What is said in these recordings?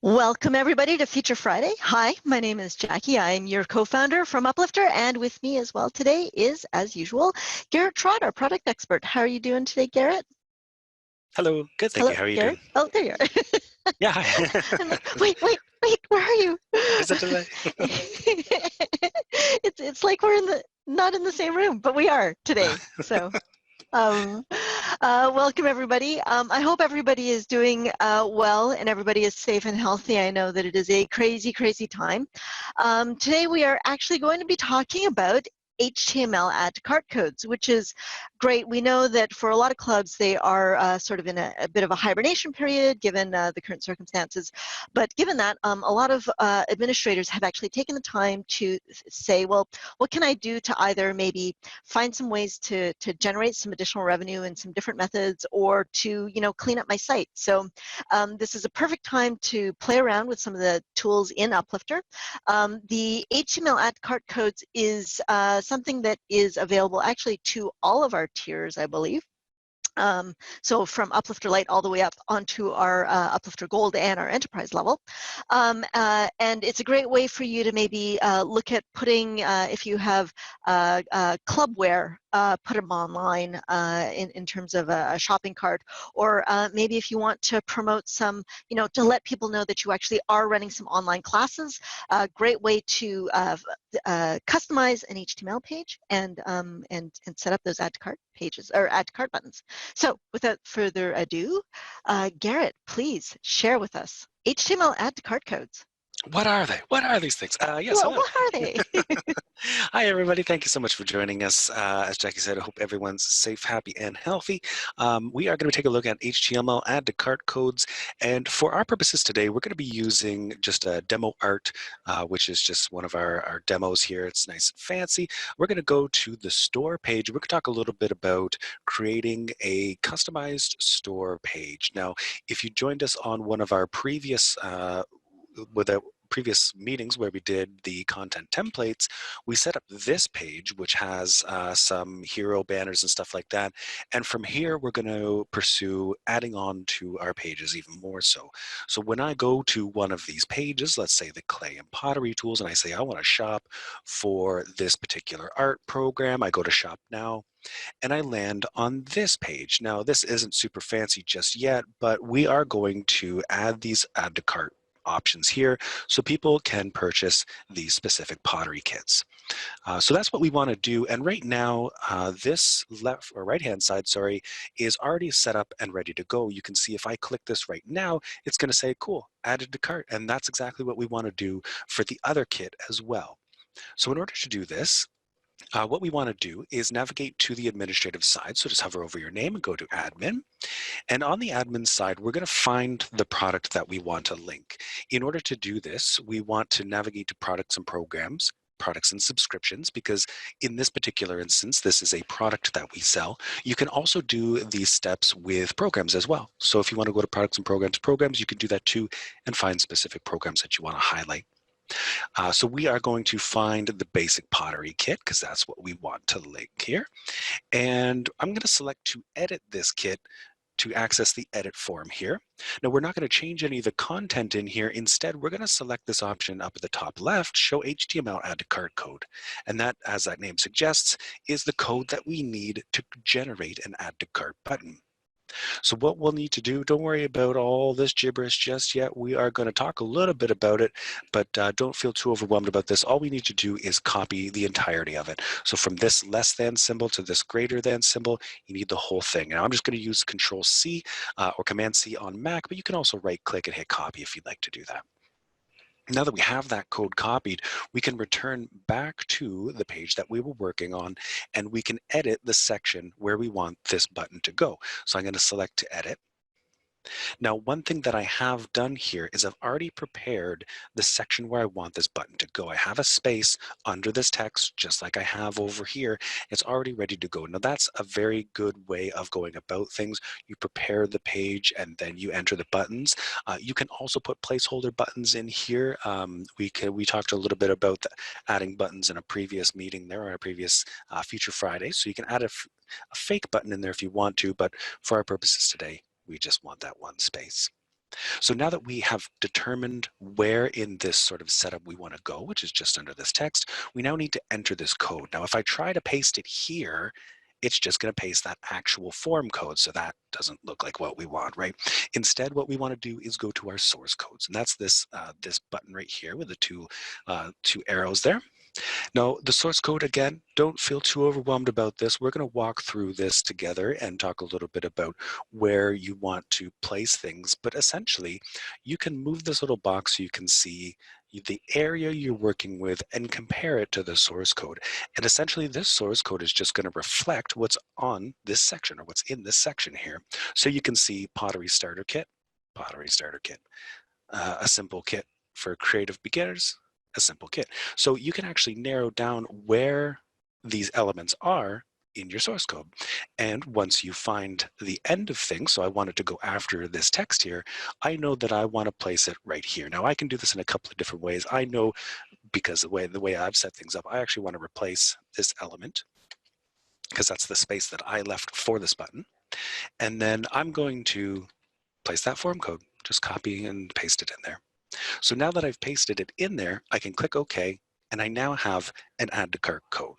Welcome everybody to Feature Friday. Hi, my name is Jackie. I'm your co-founder from Uplifter, and with me as well today is, as usual, Garrett Trott, our product expert. How are you doing today, Garrett? Hello, good, thank Hello, you. How are you Garrett? doing? Oh, there you are. Yeah, hi. I'm like, wait, where are you? Is it today? It's like we're not in the same room, but we are today. So Um, welcome everybody. I hope everybody is doing well and everybody is safe and healthy. I know that it is a crazy, crazy time. Today we are actually going to be talking about HTML add to cart codes, which is great. We know that for a lot of clubs, they are sort of in a bit of a hibernation period given the current circumstances. But given that, a lot of administrators have actually taken the time to say, well, what can I do to either maybe find some ways to generate some additional revenue in some different methods, or to clean up my site. So this is a perfect time to play around with some of the tools in Uplifter. The HTML add cart codes is something that is available actually to all of our tiers, I believe. So from Uplifter Lite all the way up onto our Uplifter Gold and our Enterprise level. And it's a great way for you to maybe look at putting, if you have clubwear, put them online in terms of a shopping cart, or maybe if you want to promote some, to let people know that you actually are running some online classes. A great way to customize an HTML page and set up those add to cart pages or add to cart buttons. So without further ado, Garrett, please share with us HTML add to cart codes. What are they? What are these things? Yes, Well, hello. what are they? Hi, everybody. Thank you so much for joining us. As Jackie said, I hope everyone's safe, happy, and healthy. We are going to take a look at HTML add to cart codes. And for our purposes today, we're going to be using just a demo art, which is just one of our demos here. It's nice and fancy. We're going to go to the store page. We're going to talk a little bit about creating a customized store page. Now, if you joined us on one of our previous previous meetings where we did the content templates, we set up this page, which has some hero banners and stuff like that. And from here, we're going to pursue adding on to our pages even more so. So when I go to one of these pages, let's say the clay and pottery tools, and I say I want to shop for this particular art program, I go to shop now, and I land on this page. Now, this isn't super fancy just yet, but we are going to add these add to cart options here so people can purchase these specific pottery kits. So that's what we want to do. And right now, this left or right hand side, sorry, is already set up and ready to go. You can see if I click this right now, it's going to say, cool, added to cart. And that's exactly what we want to do for the other kit as well. So in order to do this, what we want to do is navigate to the administrative side. So just hover over your name and go to admin. And on the admin side, we're going to find the product that we want to link. In order to do this, we want to navigate to products and programs, products and subscriptions, because in this particular instance, this is a product that we sell. You can also do these steps with programs as well. So if you want to go to products and programs, you can do that too and find specific programs that you want to highlight. So we are going to find the basic pottery kit because that's what we want to link here. And I'm going to select to edit this kit to access the edit form here. Now we're not going to change any of the content in here. Instead, we're going to select this option up at the top left, show HTML add to cart code. And that, as that name suggests, is the code that we need to generate an add to cart button. So what we'll need to do, don't worry about all this gibberish just yet. We are going to talk a little bit about it, but don't feel too overwhelmed about this. All we need to do is copy the entirety of it. So from this less than symbol to this greater than symbol, you need the whole thing. Now I'm just going to use Control C or Command C on Mac, but you can also right click and hit copy if you'd like to do that. Now that we have that code copied, we can return back to the page that we were working on, and we can edit the section where we want this button to go. So I'm going to select to edit. Now, one thing that I have done here is I've already prepared the section where I want this button to go. I have a space under this text, just like I have over here. It's already ready to go. Now, that's a very good way of going about things. You prepare the page and then you enter the buttons. You can also put placeholder buttons in here. We talked a little bit about adding buttons in a previous meeting there, or a previous Future Friday. So you can add a fake button in there if you want to, but for our purposes today, we just want that one space. So now that we have determined where in this sort of setup we want to go, which is just under this text, we now need to enter this code. Now, if I try to paste it here, it's just going to paste that actual form code. So that doesn't look like what we want, right? Instead, what we want to do is go to our source codes. And that's this, this button right here with the two arrows there. Now, the source code, again, don't feel too overwhelmed about this. We're going to walk through this together and talk a little bit about where you want to place things. But essentially, you can move this little box so you can see the area you're working with and compare it to the source code. And essentially, this source code is just going to reflect what's on this section or what's in this section here. So you can see pottery starter kit, a simple kit for creative beginners, a simple kit. So you can actually narrow down where these elements are in your source code. And once you find the end of things, so I wanted to go after this text here, I know that I want to place it right here. Now I can do this in a couple of different ways. I know because the way I've set things up, I actually want to replace this element because that's the space that I left for this button. And then I'm going to place that form code, just copy and paste it in there. So now that I've pasted it in there, I can click OK, and I now have an add to cart code.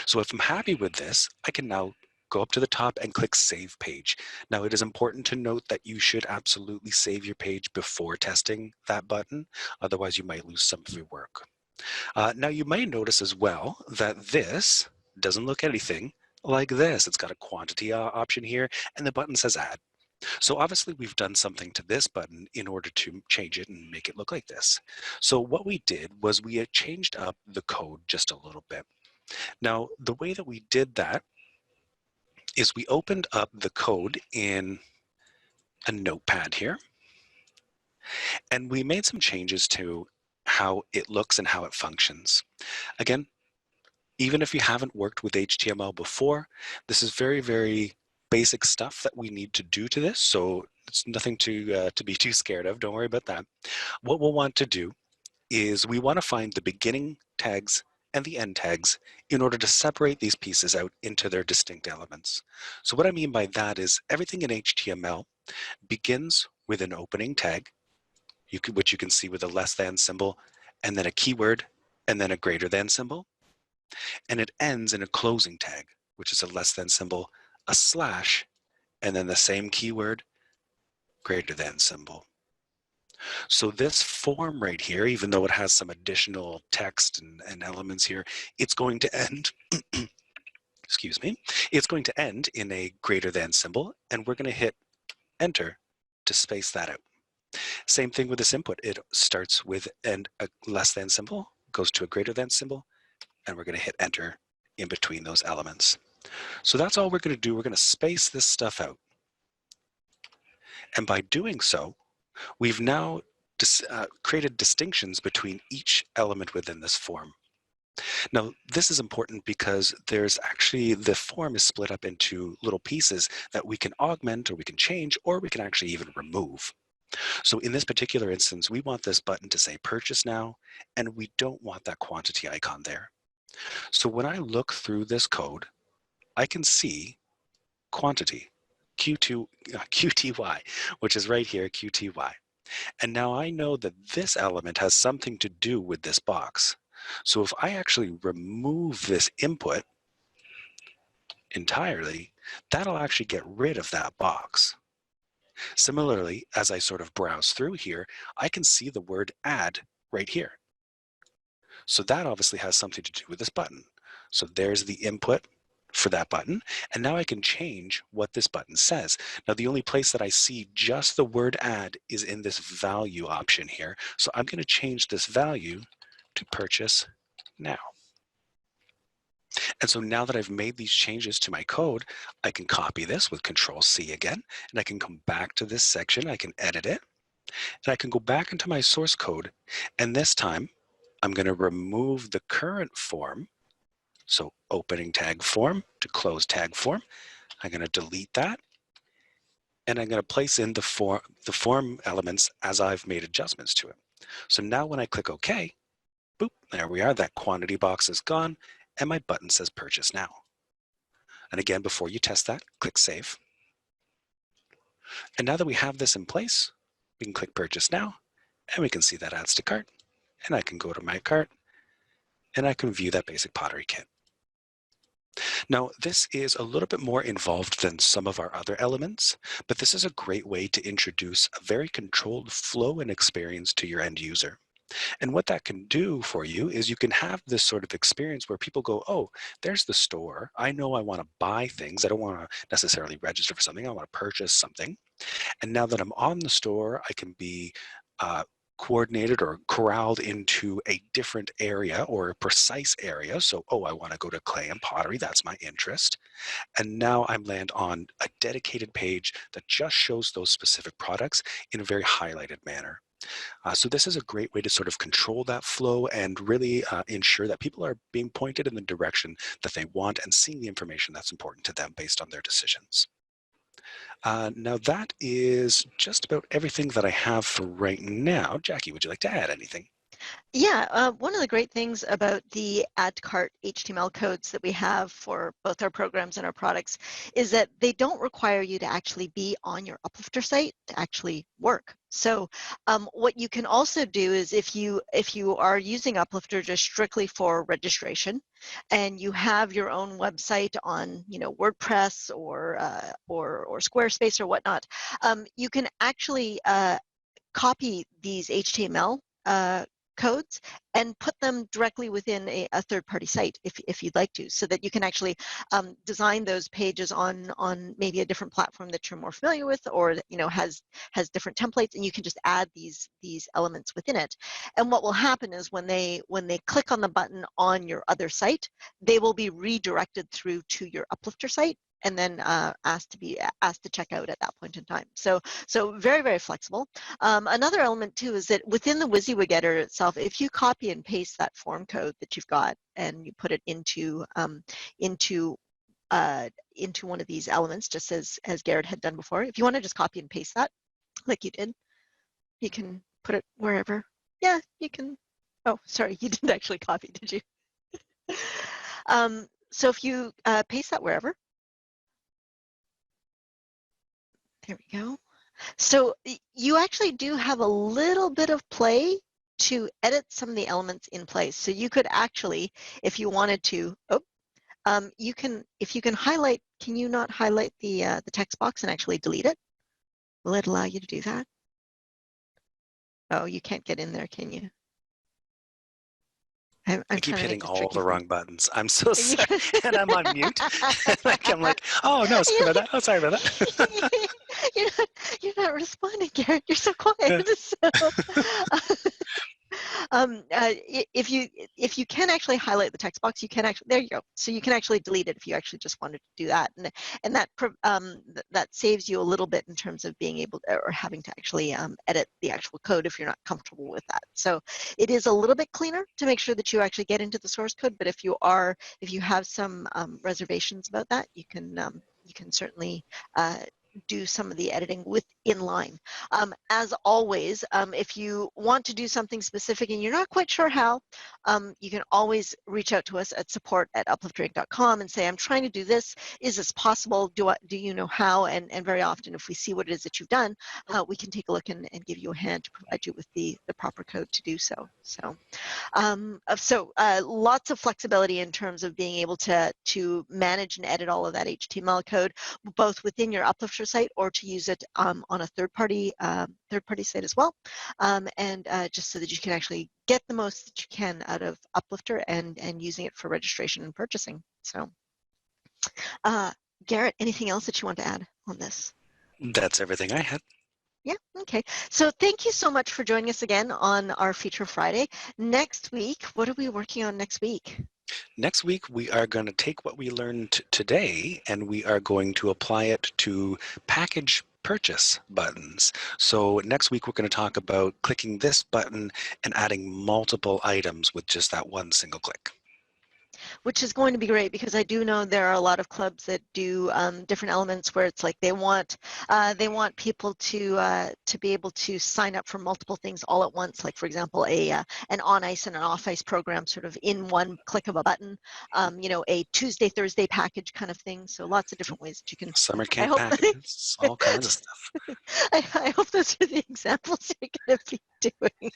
So if I'm happy with this, I can now go up to the top and click Save Page. Now it is important to note that you should absolutely save your page before testing that button, otherwise you might lose some of your work. Now you may notice as well that this doesn't look anything like this. It's got a quantity option here, and the button says Add. So obviously we've done something to this button in order to change it and make it look like this. So what we did was we had changed up the code just a little bit. Now, the way that we did that is we opened up the code in a notepad here, and we made some changes to how it looks and how it functions. Again, even if you haven't worked with HTML before, this is very, very basic stuff that we need to do to this, so it's nothing to be too scared of. Don't worry about that. What we'll want to do is we want to find the beginning tags and the end tags in order to separate these pieces out into their distinct elements. So what I mean by that is everything in HTML begins with an opening tag, which you can see with a less than symbol, and then a keyword, and then a greater than symbol. And it ends in a closing tag, which is a less than symbol, a slash, and then the same keyword, greater than symbol. So this form right here, even though it has some additional text and elements here, it's going to end, excuse me, it's going to end in a greater than symbol, and we're going to hit enter to space that out. Same thing with this input. It starts with a less than symbol, goes to a greater than symbol, and we're going to hit enter in between those elements. So that's all we're going to do. We're going to space this stuff out. And by doing so, we've now created distinctions between each element within this form. Now, this is important because there's actually, the form is split up into little pieces that we can augment or we can change, or we can actually even remove. So in this particular instance, we want this button to say purchase now, and we don't want that quantity icon there. So when I look through this code, I can see quantity, QTY, which is right here, QTY. And now I know that this element has something to do with this box. So if I actually remove this input entirely, that'll actually get rid of that box. Similarly, as I sort of browse through here, I can see the word add right here. So that obviously has something to do with this button. So there's the input for that button, and now I can change what this button says. Now the only place that I see just the word add is in this value option here. So I'm going to change this value to purchase now. And so now that I've made these changes to my code, I can copy this with Control-C again, and I can come back to this section, I can edit it, and I can go back into my source code, and this time I'm going to remove the current form. So opening tag form to close tag form. I'm going to delete that, and I'm going to place in the form elements as I've made adjustments to it. So now when I click OK, boop, there we are. That quantity box is gone, and my button says purchase now. And again, before you test that, click save. And now that we have this in place, We can click purchase now, and we can see that adds to cart, and I can go to my cart, and I can view that basic pottery kit. Now, this is a little bit more involved than some of our other elements, but this is a great way to introduce a very controlled flow and experience to your end user. And what that can do for you is you can have this sort of experience where people go, oh, there's the store. I know I want to buy things. I don't want to necessarily register for something. I want to purchase something. And now that I'm on the store, I can be coordinated or corralled into a different area or a precise area. So, oh, I want to go to clay and pottery. That's my interest. And now I'm land on a dedicated page that just shows those specific products in a very highlighted manner. So this is a great way to sort of control that flow and really ensure that people are being pointed in the direction that they want and seeing the information that's important to them based on their decisions. Now that is just about everything that I have for right now. Jackie, would you like to add anything? Yeah, one of the great things about the add to cart HTML codes that we have for both our programs and our products is that they don't require you to actually be on your Uplifter site to actually work. So what you can also do is if you are using Uplifter just strictly for registration, and you have your own website on WordPress or Squarespace or whatnot, you can actually copy these HTML codes and put them directly within a third-party site if you'd like to, so that you can actually design those pages on maybe a different platform that you're more familiar with, or has different templates, and you can just add these elements within it. And what will happen is when they click on the button on your other site, they will be redirected through to your Uplifter site, and then asked to check out at that point in time. So very, very flexible. Another element too is that within the WYSIWYG editor itself, if you copy and paste that form code that you've got and you put it into one of these elements, just as Garrett had done before, if you want to just copy and paste that like you did, you can put it wherever. Yeah, you can. Oh, sorry, you didn't actually copy, did you? So if you paste that wherever, there we go. So you actually do have a little bit of play to edit some of the elements in place. So you could actually, if you wanted to, if you can highlight, can you not highlight the text box and actually delete it? Will it allow you to do that? Oh, you can't get in there, can you? I I'm keep trying to make hitting this all tricky the for you. wrong buttons. I'm so sorry. And I'm on mute. I'm like, oh no, sorry about that. Oh, sorry about that. You're not responding, Garrett. You're so quiet. So, if you can actually highlight the text box, you can actually, there you go. So you can actually delete it if you actually just wanted to do that, and that saves you a little bit in terms of being able to, or having to actually edit the actual code if you're not comfortable with that. So it is a little bit cleaner to make sure that you actually get into the source code. But if you have some reservations about that, you can certainly do some of the editing with inline. As always, if you want to do something specific and you're not quite sure how, you can always reach out to us at support@uplifterinc.com and say, I'm trying to do this. Is this possible? Do you know how? And very often, if we see what it is that you've done, we can take a look and give you a hand to provide you with the proper code to do so. So lots of flexibility in terms of being able to manage and edit all of that HTML code, both within your Uplifter site or to use it on a third-party site as well, and just so that you can actually get the most that you can out of Uplifter and using it for registration and purchasing. So, Garrett, anything else that you want to add on this? That's everything I had. Yeah, okay. So thank you so much for joining us again on our Feature Friday. Next week, what are we working on next week? Next week, we are going to take what we learned today and we are going to apply it to package purchase buttons. So next week, we're going to talk about clicking this button and adding multiple items with just that one single click. which is going to be great because I do know there are a lot of clubs that do different elements where it's like they want people to be able to sign up for multiple things all at once. Like for example, an on ice and an off ice program, sort of in one click of a button. You know, a Tuesday Thursday package kind of thing. So lots of different ways that you can. Summer I camp hope. packages, all kinds of stuff. I hope those are the examples you're going to be doing.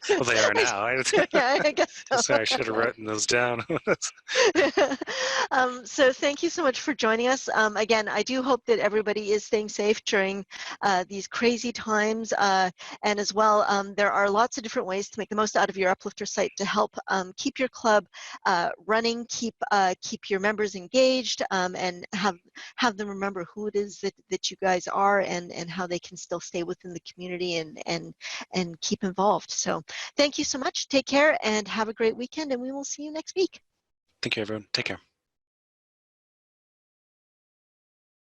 Well, they are now. Yeah, I guess so. Sorry, I should have written those down. So thank you so much for joining us. Again, I do hope that everybody is staying safe during these crazy times. And as well, there are lots of different ways to make the most out of your Uplifter site to help keep your club running, keep your members engaged, and have them remember who it is that you guys are, and how they can still stay within the community and keep involved. So thank you so much. Take care and have a great weekend, and we will see you next week. Thank you, everyone. Take care.